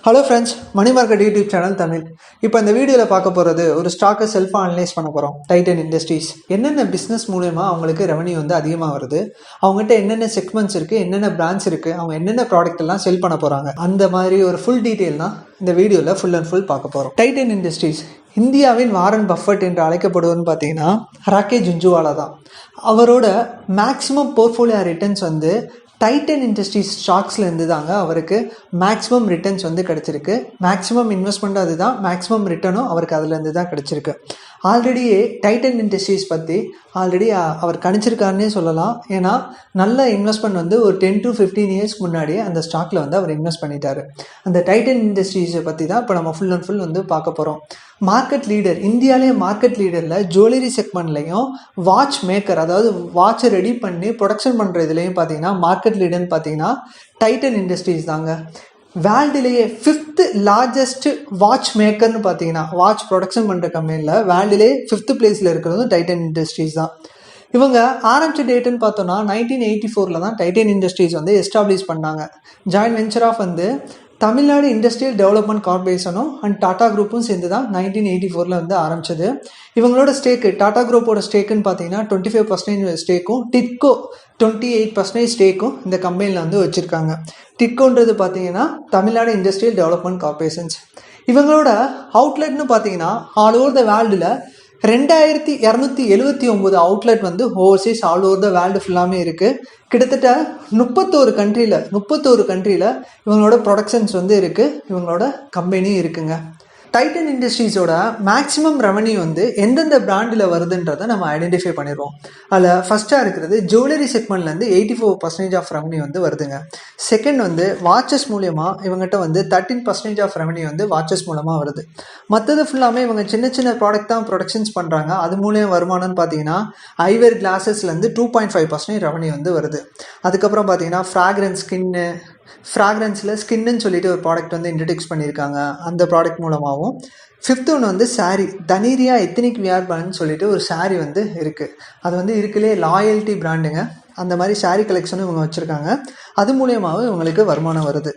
Hello friends, Money Market YouTube channel Tamil. இப்போ இந்த வீடியோல பார்க்க போறது ஒரு ஸ்டாக்கை செல்ஃபா அனலைஸ் பண்ண போறோம். டைட்டன் இண்டஸ்ட்ரீஸ் என்னென்ன பிசினஸ் மூலமா அவங்களுக்கு ரெவென்யூ வந்து அதிகமா வருது, அவங்ககிட்ட என்னென்ன செக்மெண்ட்ஸ் இருக்கு, என்னென்ன பிராண்ட்ஸ் இருக்கு, அவங்க என்னென்ன ப்ராடக்ட் எல்லாம் செல் பண்ண போறாங்க, அந்த மாதிரி ஒரு ஃபுல் டீடைல் தான் இந்த வீடியோல ஃபுல் அண்ட் ஃபுல் பார்க்க போறோம். டைட்டன் இண்டஸ்ட்ரீஸ் இந்தியாவின் வாரன் பஃபட் என்று அழைக்கப்படுவதுன்னு பார்த்தீங்கன்னா ராகேஷ் ஜுன்ஜுவாலா தான். அவரோட மேக்ஸிமம் போர்ட்ஃபோலியோ ரிட்டர்ன்ஸ் வந்து டைட்டன் இண்டஸ்ட்ரீஸ் ஸ்டாக்ஸ்லேருந்து தாங்க அவருக்கு மேக்ஸிமம் ரிட்டர்ன்ஸ் வந்து கிடச்சிருக்கு. மேக்ஸிமம் இன்வெஸ்ட்மெண்ட் அதுதான், மேக்ஸிமம் ரிட்டர்னும் அவருக்கு அதுலேருந்து தான் கிடச்சிருக்கு. ஆல்ரெடியே டைட்டன் இண்டஸ்ட்ரீஸ் பற்றி ஆல்ரெடி அவர் கணிச்சிருக்காருன்னே சொல்லலாம். ஏன்னா நல்ல இன்வெஸ்ட்மெண்ட் வந்து ஒரு 10 to 15 இயர்ஸ்க்கு முன்னாடியே அந்த ஸ்டாக்கில் வந்து அவர் இன்வெஸ்ட் பண்ணிட்டார். அந்த டைட்டன் இண்டஸ்ட்ரீஸை பற்றி தான் இப்போ நம்ம ஃபுல் அண்ட் ஃபுல் வந்து பார்க்க போகிறோம். மார்க்கெட் லீடர், இந்தியாவிலேயே மார்க்கெட் லீடரில் ஜுவல்லரி செக்மெண்ட்லையும் வாட்ச் மேக்கர், அதாவது வாட்சை ரெடி பண்ணி ப்ரொடக்ஷன் பண்ணுற இதுலேயும் பார்த்தீங்கன்னா மார்க்கெட் லீடர்னு பார்த்தீங்கன்னா டைட்டன் இண்டஸ்ட்ரீஸ் தாங்க. வேர்ல்டுலேயே 5th லார்ஜஸ்ட் வாட்ச் மேக்கர்னு பார்த்தீங்கன்னா வாட்ச் ப்ரொடக்ஷன் பண்ணுற கம்பெனியில் வேர்ல்டுலேயே 5th பிளேஸில் இருக்கிறதும் டைட்டன் இண்டஸ்ட்ரீஸ் தான். இவங்க ஆரம்பித்த டேட்டுன்னு பார்த்தோன்னா 1984 தான் டைட்டன் இண்டஸ்ட்ரீஸ் வந்து எஸ்டாப்ளிஷ் பண்ணாங்க. ஜாயின்ட் வெஞ்சர் ஆஃப் வந்து தமிழ்நாடு இண்டஸ்ட்ரியல் டெவலப்மெண்ட் கார்பரேஷனும் அண்ட் டாடா குரூப்பும் சேர்ந்து தான் 1984 வந்து ஆரம்பிச்சது. இவங்களோட ஸ்டேக்கு, டாடா குரூப்போட ஸ்டேக்குன்னு பார்த்தீங்கன்னா 25% ஸ்டேக்கும், டிட்கோ 28% ஸ்டேக்கும் இந்த கம்பெனியில் வந்து வச்சுருக்காங்க. டிட்கோன்றது பார்த்தீங்கன்னா தமிழ்நாடு இண்டஸ்ட்ரியல் டெவலப்மெண்ட் கார்பரேஷன்ஸ். இவங்களோட அவுட்லெட்னு பார்த்தீங்கன்னா ஆல் ஓவர் த வேர்ல்டில் 2279 அவுட்லெட் வந்து Overseas all over the world ஃபுல்லாமே இருக்குது. கிட்டத்தட்ட 31 கண்ட்ரியில் இவங்களோட ப்ரொடக்ஷன்ஸ் வந்து இருக்குது, இவங்களோட கம்பெனியும் இருக்குங்க. டைட்டன் இண்டஸ்ட்ரீஸோட மேக்ஸிமம் ரெவன்யூ வந்து எந்தெந்த பிராண்டில் வருதுன்றதை நம்ம ஐடென்டிஃபை பண்ணிடுவோம். அதில் ஃபஸ்ட்டாக இருக்கிறது ஜுவல்லரி செக்மெண்ட்லேருந்து 84% ஆஃப் ரெவன்யூ வந்து வருதுங்க. செகண்ட் வந்து வாட்சஸ் மூலியமாக இவங்ககிட்ட வந்து 13% ஆஃப் ரெவன்யூ வந்து வாட்சஸ் மூலமாக வருது. மற்றது ஃபுல்லாமே இவங்க சின்ன சின்ன ப்ராடக்ட் தான் ப்ரொடக்ஷன்ஸ் பண்ணுறாங்க. அது மூலியம் வருமானம்னு பார்த்தீங்கன்னா ஐவேர் கிளாஸஸ்லேருந்து 2.5% ரெவன்யூ வந்து வருது. அதுக்கப்புறம் பார்த்தீங்கன்னா ஃப்ராக்ரன்ஸில் ஸ்கின்னு சொல்லிட்டு ஒரு ப்ராடக்ட் வந்து இன்ட்ரடியூஸ் பண்ணியிருக்காங்க. அந்த ப்ராடக்ட் மூலமாகவும். ஃபிஃப்த் ஒன்று வந்து சாரீ, தனீரியா எத்தனிக் வியர் பிராண்ட்னு சொல்லிட்டு ஒரு சாரீ வந்து இருக்குது. அது வந்து இருக்குலே லாயல்ட்டி பிராண்டுங்க. அந்த மாதிரி சாரீ கலெக்ஷனும் இவங்க வச்சுருக்காங்க. அது மூலியமாகவும் இவங்களுக்கு வருமானம் வருது.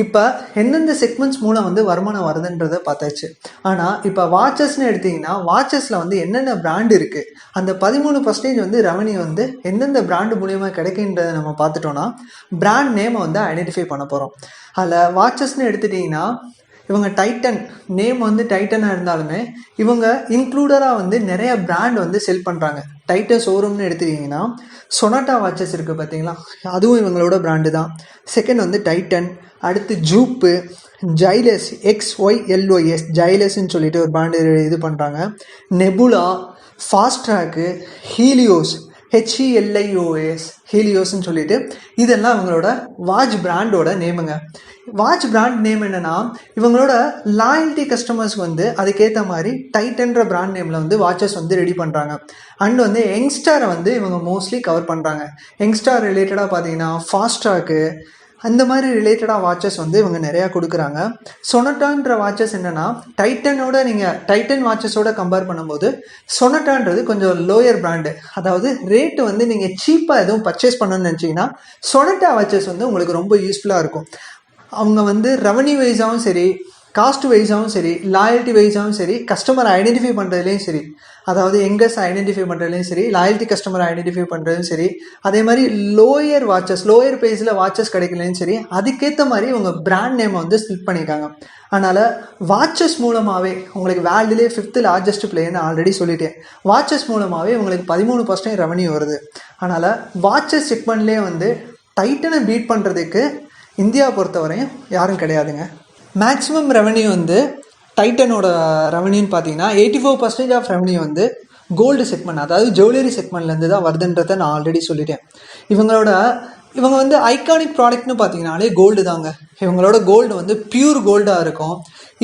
இப்போ எந்தெந்த செக்மெண்ட்ஸ் மூலம் வந்து வருமானம் வருதுன்றதை பார்த்தாச்சு. ஆனால் இப்போ வாட்சஸ்ன்னு எடுத்திங்கன்னா வாட்சஸில் வந்து என்னென்ன பிராண்டு இருக்குது, அந்த 13% வந்து ரெவன்யூ வந்து எந்தெந்த பிராண்டு மூலியமாக கிடைக்குன்றதை நம்ம பார்த்துட்டோன்னா பிராண்ட் நேமை வந்து ஐடென்டிஃபை பண்ண போகிறோம். அதில் வாட்சஸ்ன்னு எடுத்துட்டிங்கன்னா இவங்க டைட்டன் நேம் வந்து டைட்டனாக இருந்தாலுமே இவங்க இன்க்ளூடராக வந்து நிறைய பிராண்ட் வந்து செல் பண்ணுறாங்க. டைட்டன் ஷோரூம்னு எடுத்துக்கிட்டிங்கன்னா சொனாட்டா வாட்சஸ் இருக்குது பார்த்தீங்களா, அதுவும் இவங்களோட பிராண்டு தான். செகண்ட் வந்து டைட்டன், அடுத்து ஜூப்பு, ஜைலஸ் XYLOS ஜைலஸ்ன்னு சொல்லிட்டு ஒரு பிராண்டு இது பண்ணுறாங்க. Nebula, fast track, Helios HELIOS ஹீலியோஸ்ன்னு சொல்லிட்டு இதெல்லாம் இவங்களோட வாட்ச் பிராண்டோட நேமுங்க. வாட்ச் பிராண்ட் நேம் என்னென்னா இவங்களோட லாயல்ட்டி கஸ்டமர்ஸ்க்கு வந்து அதுக்கேற்ற மாதிரி டைட்டன்ற பிராண்ட் நேமில் வந்து வாட்சஸ் வந்து ரெடி பண்ணுறாங்க. அண்ட் வந்து யங்ஸ்டாரை வந்து இவங்க மோஸ்ட்லி கவர் பண்ணுறாங்க. யங்ஸ்டார் ரிலேட்டடாக பார்த்தீங்கன்னா ஃபாஸ்ட் ட்ராக்கு அந்த மாதிரி ரிலேட்டடாக வாட்சஸ் வந்து இவங்க நிறையா கொடுக்குறாங்க. சொனட்டான்ற வாட்சஸ் என்னென்னா டைட்டனோட நீங்கள் டைட்டன் வாட்சஸோட கம்பேர் பண்ணும்போது சொனட்டான்றது கொஞ்சம் லோயர் பிராண்டு. அதாவது ரேட்டு வந்து நீங்கள் சீப்பாக எதுவும் பர்ச்சேஸ் பண்ணணும்னு நினச்சிங்கன்னா சொனட்டா வாட்சஸ் வந்து உங்களுக்கு ரொம்ப யூஸ்ஃபுல்லாக இருக்கும். அவங்க வந்து ரெவன்யூ வைஸாகவும் சரி, காஸ்ட் வைஸாகவும் சரி, லாயல்ட்டி வைஸாகவும் சரி, கஸ்டமரை ஐடென்டிஃபை பண்ணுறதுலேயும் சரி, அதாவது எங்கர்ஸ் ஐடென்டிஃபை பண்ணுறதுலையும் சரி, லாயல்ட்டி கஸ்டமரை ஐடென்டிஃபை பண்ணுறதும் சரி, அதே மாதிரி லோயர் ப்ரைஸில் வாட்சஸ் கிடைக்கலையும் சரி, அதுக்கேற்ற மாதிரி இவங்க பிராண்ட் நேமை வந்து ஸ்பிளிட் பண்ணியிருக்காங்க. அதனால் வாட்சஸ் மூலமாகவே உங்களுக்கு வேர்ல்டுலேயே 5th லார்ஜஸ்ட் பிளேயர்னு ஆல்ரெடி சொல்லிட்டேன். வாட்சஸ் மூலமாகவே உங்களுக்கு 13% ரெவன்யூ வருது. அதனால் வாட்சஸ் செக்மெண்ட்லேயே வந்து டைட்டனை பீட் பண்ணுறதுக்கு இந்தியா பொறுத்தவரையும் யாரும் கிடையாதுங்க. மேக்ஸிமம் ரெவன்யூ வந்து டைட்டனோட ரெவன்யூன்னு பார்த்தீங்கன்னா 84% ஆஃப் ரெவன்யூ வந்து கோல்டு செக்மெண்ட், அதாவது ஜுவல்லரி செக்மெண்ட்லேருந்து தான் வருதுன்றதை நான் ஆல்ரெடி சொல்லிட்டேன். இவங்க வந்து ஐகானிக் ப்ராடக்ட்னு பார்த்தீங்கன்னாலே கோல்டு தாங்க. இவங்களோட கோல்டு வந்து பியூர் கோல்டாக இருக்கும்.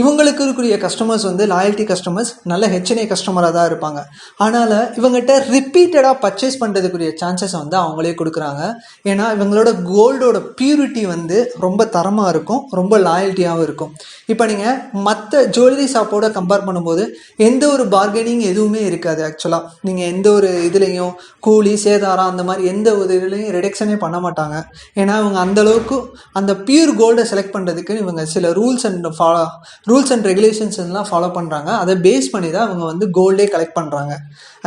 இவங்களுக்கு இருக்கக்கூடிய கஸ்டமர்ஸ் வந்து லாயல்ட்டி கஸ்டமர்ஸ், நல்ல HNA கஸ்டமராக தான் இருப்பாங்க. அதனால் இவங்ககிட்ட ரிப்பீட்டடாக பர்ச்சேஸ் பண்ணுறதுக்குரிய சான்சஸை வந்து அவங்களே கொடுக்குறாங்க. ஏன்னா இவங்களோட கோல்டோட பியூரிட்டி வந்து ரொம்ப தரமாக இருக்கும், ரொம்ப லாயல்ட்டியாகவும் இருக்கும். இப்போ நீங்கள் மற்ற ஜுவல்லரி ஷாப்போட கம்பேர் பண்ணும்போது எந்த ஒரு பார்கெனிங் எதுவுமே இருக்காது. ஆக்சுவலாக நீங்கள் எந்த ஒரு இதுலேயும் கூலி சேதாரம் அந்த மாதிரி எந்த ஒரு இதுலேயும் ரிடக்ஷனே பண்ண மாட்டாங்க. மாட்டாங்க. ஏன்னா இவங்க அந்தளவுக்கு அந்த பியூர் கோல்டை செலக்ட் பண்ணுறதுக்கு இவங்க சில ரூல்ஸ் அண்ட் ரெகுலேஷன்ஸ் எல்லாம் ஃபாலோ பண்ணுறாங்க. அதை பேஸ் பண்ணி தான் இவங்க வந்து கோல்டே கலெக்ட் பண்ணுறாங்க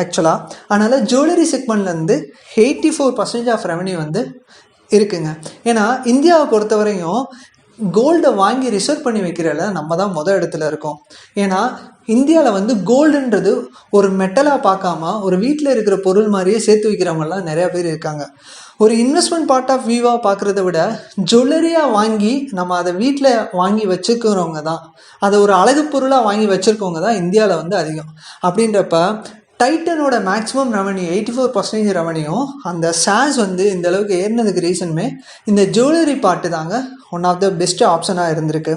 ஆக்சுவலாக. அதனால் ஜுவல்லரி செக்மெண்ட்லேருந்து 84% ஆஃப் ரெவன்யூ வந்து இருக்குங்க. ஏன்னா இந்தியாவை பொறுத்த வரையும் கோல்டை வாங்கி ரிசர்வ் பண்ணி வைக்கிறதுல நம்ம தான் இடத்துல இருக்கோம். ஏன்னா இந்தியாவில் வந்து கோல்டுன்றது ஒரு மெட்டலாக பார்க்காம ஒரு வீட்டில் இருக்கிற பொருள் மாதிரியே சேர்த்து வைக்கிறவங்கலாம் நிறையா பேர் இருக்காங்க. ஒரு இன்வெஸ்ட்மெண்ட் பார்ட் ஆஃப் வியூவாக பார்க்குறத விட ஜுவல்லரியாக வாங்கி நம்ம அதை வீட்டில் வாங்கி வச்சுருக்கிறவங்க தான், அதை ஒரு அழகு பொருளாக வாங்கி வச்சுருக்கவங்க தான் இந்தியாவில் வந்து அதிகம். அப்படின்றப்ப டைட்டனோட மேக்ஸிமம் ரெவன்யூ 84% ரெவன்யூ அந்த சாஸ் வந்து இந்த அளவுக்கு ஏறினதுக்கு ரீசனுமே இந்த ஜுவல்லரி பார்ட்டு தாங்க ஒன் ஆஃப் த பெஸ்ட் ஆப்ஷனாக இருந்திருக்கு.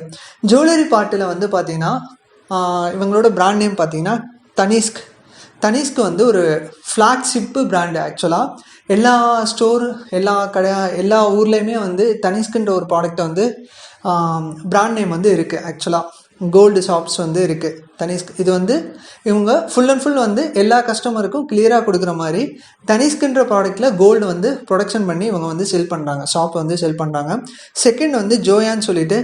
ஜுவல்லரி பார்ட்டில் வந்து பார்த்திங்கன்னா இவங்களோட பிராண்ட் நேம் பார்த்திங்கன்னா தனிஷ்க் வந்து ஒரு ஃப்ளாக்ஷிப்பு பிராண்டு. ஆக்சுவலாக எல்லா ஸ்டோர் எல்லா ஊர்லேயுமே வந்து தனிஷ்குன்ற ஒரு ப்ராடக்டை வந்து பிராண்ட் நேம் வந்து இருக்குது. ஆக்சுவலாக கோல்டு ஷாப்ஸ் வந்து இருக்குது தனிஷ்க். இது வந்து இவங்க ஃபுல் அண்ட் ஃபுல் வந்து எல்லா கஸ்டமருக்கும் கிளியராக கொடுக்குற மாதிரி தனிஷ்குன்ற ப்ராடக்ட்டில் கோல்டு வந்து ப்ரொடக்ஷன் பண்ணி இவங்க வந்து செல் பண்ணுறாங்க, ஷாப் வந்து செல் பண்ணுறாங்க. செகண்ட் வந்து ஜோயான்னு சொல்லிட்டு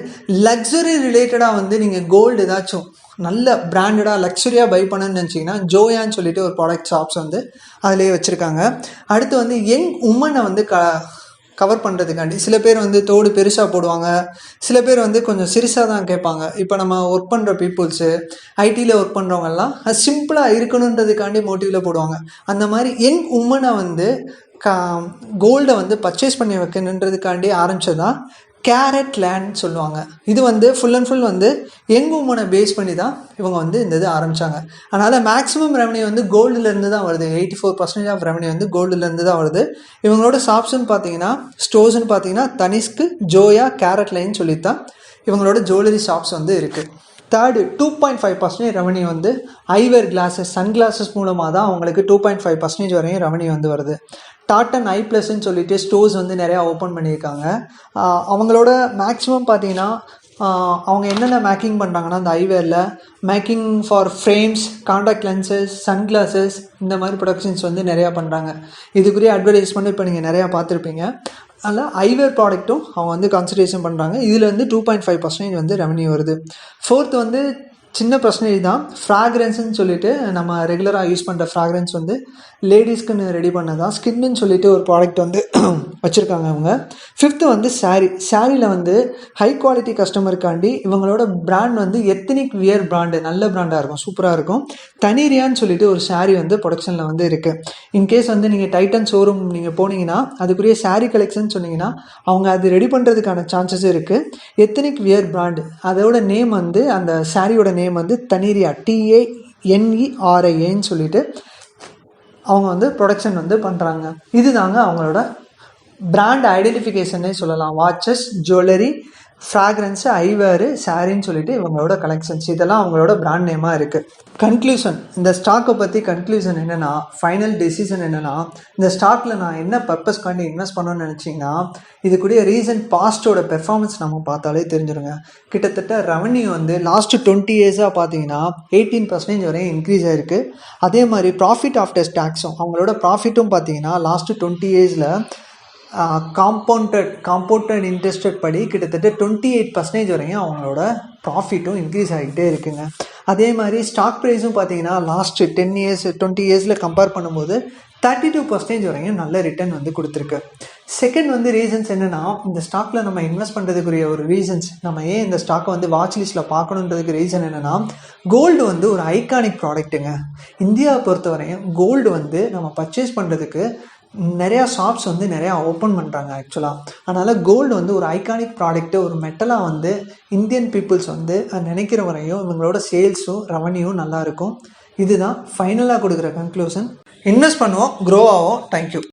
லக்ஸரி ரிலேட்டடாக வந்து நீங்கள் கோல்டு ஏதாச்சும் நல்ல பிராண்டடாக லக்ஸரியாக பை பண்ணணும்னு நினச்சிங்கன்னா ஜோயான்னு சொல்லிட்டு ஒரு ப்ராடக்ட் ஷாப்ஸ் வந்து அதிலே வச்சுருக்காங்க. அடுத்து வந்து யங் உமனை வந்து கவர் பண்ணுறதுக்காண்டி சில பேர் வந்து தோடு பெருசாக போடுவாங்க, சில பேர் வந்து கொஞ்சம் சிறுசாக தான் கேட்பாங்க. இப்போ நம்ம ஒர்க் பண்ணுற பீப்புள்ஸு, ஐடியில் ஒர்க் பண்ணுறவங்கெல்லாம் அது சிம்பிளாக இருக்கணுன்றதுக்காண்டி மோட்டிவில் போடுவாங்க. அந்த மாதிரி யங் உமனை வந்து கோல்டை வந்து பர்ச்சேஸ் பண்ணி வைக்கணுன்றதுக்காண்டி ஆரம்பித்தது தான் Caratlane சொல்லுவாங்க. இது வந்து ஃபுல் அண்ட் ஃபுல் வந்து யங் உமனை பேஸ் பண்ணி தான் இவங்க வந்து இந்த இது ஆரம்பித்தாங்க. அதனால் மேக்ஸிமம் ரெவன்யூ வந்து கோல்டுலேருந்து தான் வருது. 84% ஆஃப் ரெவன்யூ வந்து கோல்டுலேருந்து தான் வருது. இவங்களோட ஷாப்ஸ்ன்னு பார்த்தீங்கன்னா ஸ்டோர்ஸ்ன்னு பார்த்தீங்கன்னா தனிஷ்க், ஜோயா, Caratlane சொல்லித்தான் இவங்களோட ஜுவல்லரி ஷாப்ஸ் வந்து இருக்குது. தேர்டு 2.5% ரெவன்யூ வந்து ஐவேர் கிளாஸஸ், சன்கிளாஸஸ் மூலமாக தான் அவங்களுக்கு 2.5% வரையும் ரெவன்யூ வந்து வருது. டாட்டா ஐப்ளஸ்ன்னு சொல்லிட்டு ஸ்டோர்ஸ் வந்து நிறையா ஓப்பன் பண்ணியிருக்காங்க. அவங்களோட மேக்ஸிமம் பார்த்தீங்கன்னா அவங்க என்னென்ன மேக்கிங் பண்ணுறாங்கன்னா அந்த ஐவேரில் making for frames, contact lenses, sunglasses இந்த மாதிரி ப்ரொடக்ஷன்ஸ் வந்து நிறையா பண்ணுறாங்க. இதுக்குரிய அட்வர்டைஸ்மெண்ட் இப்போ நீங்கள் நிறையா பார்த்துருப்பீங்க. அதில் ஐவேர் ப்ராடக்ட்டும் அவங்க வந்து கான்சன்ட்ரேஷன் பண்ணுறாங்க. இதில் வந்து 2.5% வந்து ரெவன்யூ வருது. ஃபோர்த் வந்து சின்ன பர்சன்டேஜ் தான் ஃப்ராக்ரன்ஸ்ன்னு சொல்லிட்டு நம்ம ரெகுலராக யூஸ் பண்ணுற ஃப்ராக்ரன்ஸ் வந்து லேடிஸ்க்குன்னு ரெடி பண்ணதான் ஸ்கின்னு சொல்லிட்டு ஒரு ப்ராடக்ட் வந்து வச்சுருக்காங்க அவங்க. ஃபிஃப்த்து வந்து சாரியில் வந்து ஹை குவாலிட்டி கஸ்டமருக்காண்டி இவங்களோட பிராண்ட் வந்து எத்தனிக் வியர் பிராண்டு, நல்ல பிராண்டாக இருக்கும், சூப்பராக இருக்கும். தனீரியான்னு சொல்லிட்டு ஒரு சாரீ வந்து ப்ரொடக்ஷனில் வந்து இருக்குது. இன்கேஸ் வந்து நீங்கள் டைட்டன் ஷோரூம் நீங்கள் போனீங்கன்னா அதுக்குரிய சாரீ கலெக்ஷன் சொன்னீங்கன்னா அவங்க அது ரெடி பண்ணுறதுக்கான சான்சஸ் இருக்குது. எத்தனிக் வியர் பிராண்டு, அதோட நேம் வந்து அந்த சாரியோட நேம் வந்து தனீரியா, TANERIAன்னு சொல்லிட்டு அவங்க வந்து ப்ரொடக்ஷன் வந்து பண்ணுறாங்க. இதுதாங்க அவங்களோட பிராண்ட் ஐடென்டிஃபிகேஷன்னே சொல்லலாம். வாட்சஸ், ஜுவல்லரி, ஃப்ராக்ரன்ஸு, ஐவேரு, சாரின்னு சொல்லிட்டு இவங்களோட கலெக்ஷன்ஸ் இதெல்லாம் அவங்களோட பிராண்ட் நேமாக இருக்குது. கன்க்ளூஷன், இந்த ஸ்டாக்கை பற்றி கன்க்ளூஷன் என்னென்னா, ஃபைனல் டெசிஷன் என்னென்னா, இந்த ஸ்டாக்கில் நான் என்ன பர்பஸ்க்காண்டி இன்வெஸ்ட் பண்ணணும்னு நினச்சிங்கன்னா இதுக்குரிய ரீசன்ட் பாஸ்ட்டோட பெர்ஃபார்மன்ஸ் நம்ம பார்த்தாலே தெரிஞ்சிடுங்க. கிட்டத்தட்ட ரெவன்யூ வந்து லாஸ்ட்டு 20 இயர்ஸாக பார்த்தீங்கன்னா 18% வரையும் இன்க்ரீஸ் ஆகிருக்கு. அதே மாதிரி ப்ராஃபிட் ஆஃப்டர் டேக்ஸும் அவங்களோட ப்ராஃபிட்டும் பார்த்தீங்கன்னா லாஸ்ட்டு 20 இயர்ஸில் காம்பவுண்டட் இன்ட்ரெஸ்ட் படி கிட்டத்தட்ட 28% வரையும் அவங்களோட ப்ராஃபிட்டும் இன்க்ரீஸ் ஆகிட்டே இருக்குங்க. அதே மாதிரி ஸ்டாக் ப்ரைஸும் பார்த்தீங்கன்னா லாஸ்ட்டு 20 இயர்ஸில் கம்பேர் பண்ணும்போது 32% வரையும் நல்ல ரிட்டர்ன் வந்து கொடுத்துருக்கு. செகண்ட் வந்து ரீசன்ஸ் என்னென்னா, இந்த ஸ்டாக்கில் நம்ம இன்வெஸ்ட் பண்ணுறதுக்குரிய ஒரு ரீசன்ஸ், நம்ம ஏன் இந்த ஸ்டாக்கை வந்து வாட்ச் லிஸ்ட்டில் பார்க்கணுன்றதுக்கு ரீசன் என்னென்னா, கோல்டு வந்து ஒரு ஐகானிக் ப்ராடக்ட்டுங்க. இந்தியாவை பொறுத்தவரையும் கோல்டு வந்து நம்ம பர்ச்சேஸ் பண்ணுறதுக்கு நிறையா ஷாப்ஸ் வந்து நிறையா ஓப்பன் பண்ணுறாங்க ஆக்சுவலாக. அதனால் கோல்டு வந்து ஒரு ஐகானிக் ப்ராடக்ட்டு, ஒரு மெட்டலாக வந்து இந்தியன் பீப்புள்ஸ் வந்து நினைக்கிற வரையும் இவங்களோட சேல்ஸும் ரெவன்யூவும் நல்லாயிருக்கும். இதுதான் ஃபைனலாக கொடுக்குற கன்க்ளூஷன். இன்வெஸ்ட் பண்ணுவோம், க்ரோ ஆகும். தேங்க்யூ.